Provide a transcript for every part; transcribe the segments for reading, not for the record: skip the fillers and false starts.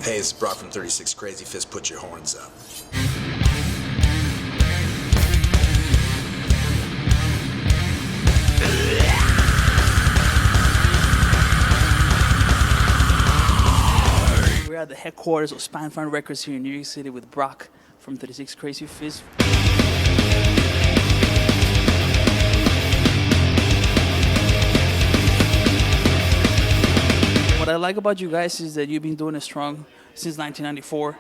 Hey, it's Brock from 36 Crazy Fist. Put your horns up. We're at the headquarters of Spinefarm Records here in New York City with Brock from 36 Crazy Fist. What I like about you guys is that you've been doing it strong since 1994,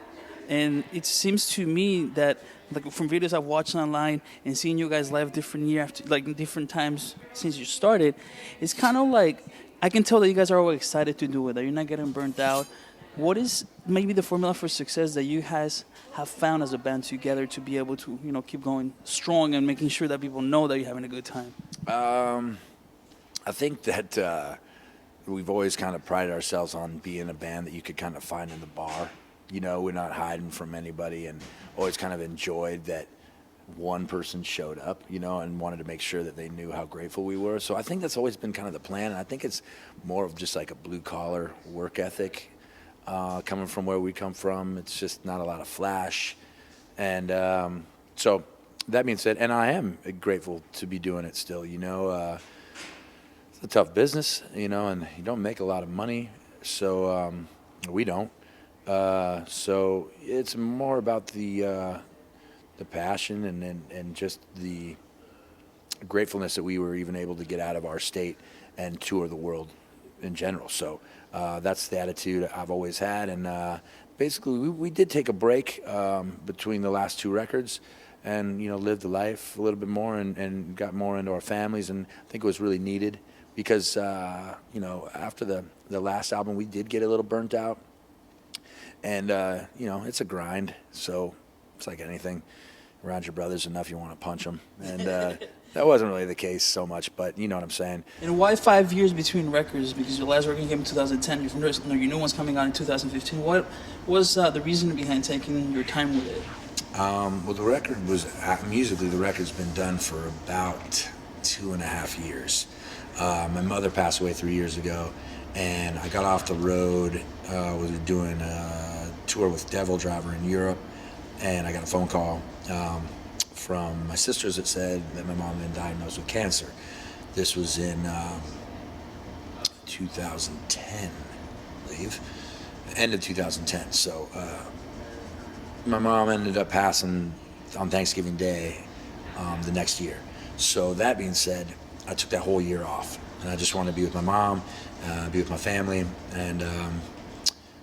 and it seems to me that, like, from videos I've watched online and seeing you guys live different year after, like, different times since you started, it's kind of like I can tell that you guys are always excited to do it, that you're not getting burnt out. What is maybe the formula for success that you guys have found as a band together to be able to, keep going strong and making sure that people know that you're having a good time? I think that we've always kind of prided ourselves on being a band that you could kind of find in the bar. We're not hiding from anybody, and always kind of enjoyed that one person showed up, and wanted to make sure that they knew how grateful we were. So I think that's always been kind of the plan, and I think it's more of just like a blue-collar work ethic. Coming from where we come from, it's just not a lot of flash. And so that being said, and I am grateful to be doing it still, it's a tough business, and you don't make a lot of money, so we don't. So it's more about the passion and just the gratefulness that we were even able to get out of our state and tour the world in general. So that's the attitude I've always had, and basically we did take a break between the last two records, and lived the life a little bit more and got more into our families, and I think it was really needed because after the last album we did get a little burnt out, and it's a grind, so it's like anything. Around your brothers enough, you want to punch them, and that wasn't really the case so much, but you know what I'm saying. And why 5 years between records? Because your last record came in 2010, your new one's coming out in 2015. What was the reason behind taking your time with it? Well, the record was, musically, the record's been done for about 2.5 years. My mother passed away 3 years ago, and I got off the road, was doing a tour with Devil Driver in Europe, and I got a phone call from my sisters that said that my mom had been diagnosed with cancer. This was in 2010, I believe, end of 2010. So my mom ended up passing on Thanksgiving Day the next year. So that being said, I took that whole year off, and I just wanted to be with my mom, be with my family, and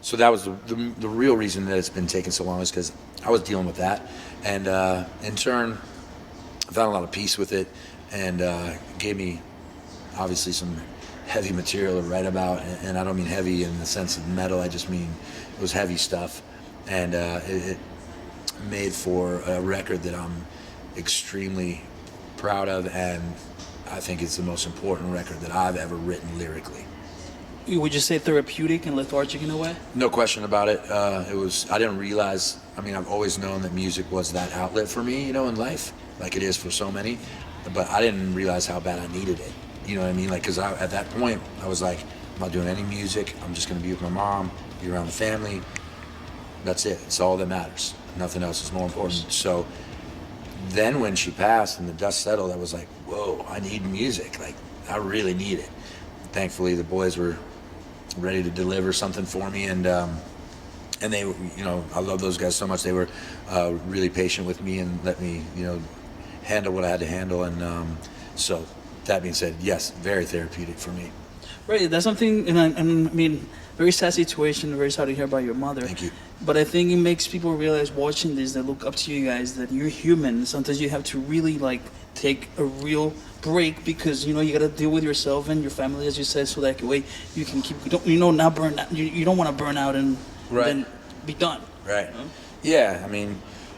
so that was the real reason that it's been taking so long, is because I was dealing with that, and in turn, I found a lot of peace with it, and gave me obviously some heavy material to write about, and I don't mean heavy in the sense of metal, I just mean it was heavy stuff, and it made for a record that I'm extremely proud of, and I think it's the most important record that I've ever written lyrically. Would you say therapeutic and lethargic in a way? No question about it. I didn't realize, I've always known that music was that outlet for me, in life, like it is for so many, but I didn't realize how bad I needed it. You know what I mean? Like, because at that point, I was like, I'm not doing any music. I'm just going to be with my mom, be around the family. That's it. It's all that matters. Nothing else is more important. So then when she passed and the dust settled, I was like, whoa, I need music. Like, I really need it. Thankfully, the boys were ready to deliver something for me, and they, I love those guys so much. They were really patient with me and let me, handle what I had to handle, and so that being said, yes, very therapeutic for me. Right, that's something, and very sad situation, very sad to hear about your mother. Thank you. But I think it makes people realize watching this, that look up to you guys, that you're human. Sometimes you have to really take a real break, because you got to deal with yourself and your family, as you said, so that way you can keep not burn out. You don't want to burn out and then be done. Right. Yeah,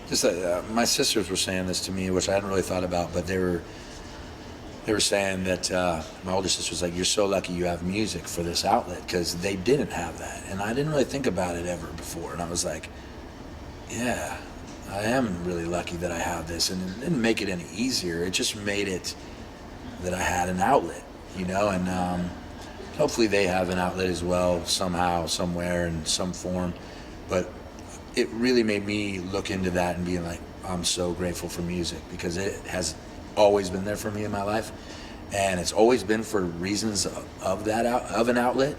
just my sisters were saying this to me, which I hadn't really thought about, but they were saying that my older sister was like, you're so lucky you have music for this outlet, because they didn't have that, and I didn't really think about it ever before, and I was like, yeah, I am really lucky that I have this, and it didn't make it any easier. It just made it that I had an outlet, and hopefully they have an outlet as well, somehow, somewhere, in some form. but it really made me look into that and being like, I'm so grateful for music, because it has always been there for me in my life, and it's always been for reasons of an outlet,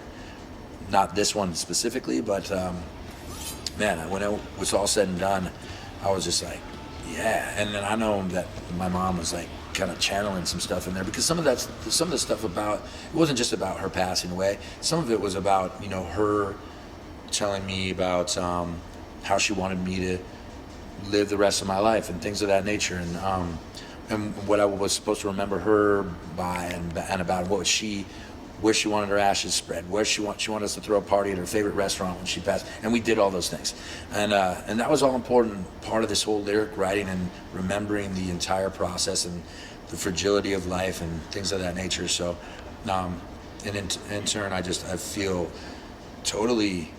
not this one specifically, but man, when it was all said and done, I was just like, yeah. And then I know that my mom was like kind of channeling some stuff in there, because some of the stuff about, it wasn't just about her passing away. Some of it was about, you know, her telling me about how she wanted me to live the rest of my life and things of that nature, and what I was supposed to remember her by, and about where she wanted her ashes spread, she wanted us to throw a party at her favorite restaurant when she passed, and we did all those things, and that was all important part of this whole lyric writing, and remembering the entire process and the fragility of life and things of that nature. So, and in turn, I feel totally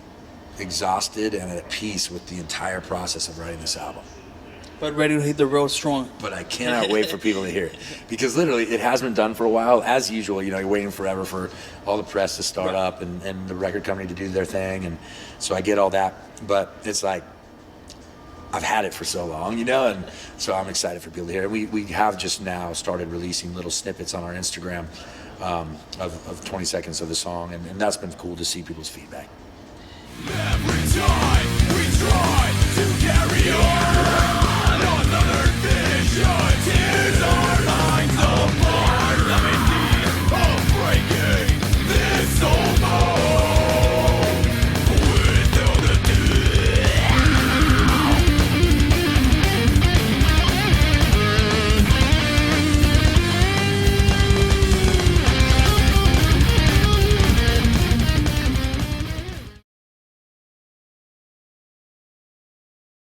exhausted and at peace with the entire process of writing this album. But ready to hit the road strong. But I cannot wait for people to hear it, because literally it has been done for a while. As usual, you know, you're waiting forever for all the press to start up and the record company to do their thing, and so I get all that. But it's like, I've had it for so long, you know, and so I'm excited for people to hear it. We have just now started releasing little snippets on our Instagram of 20 seconds of the song, and that's been cool to see people's feedback. Every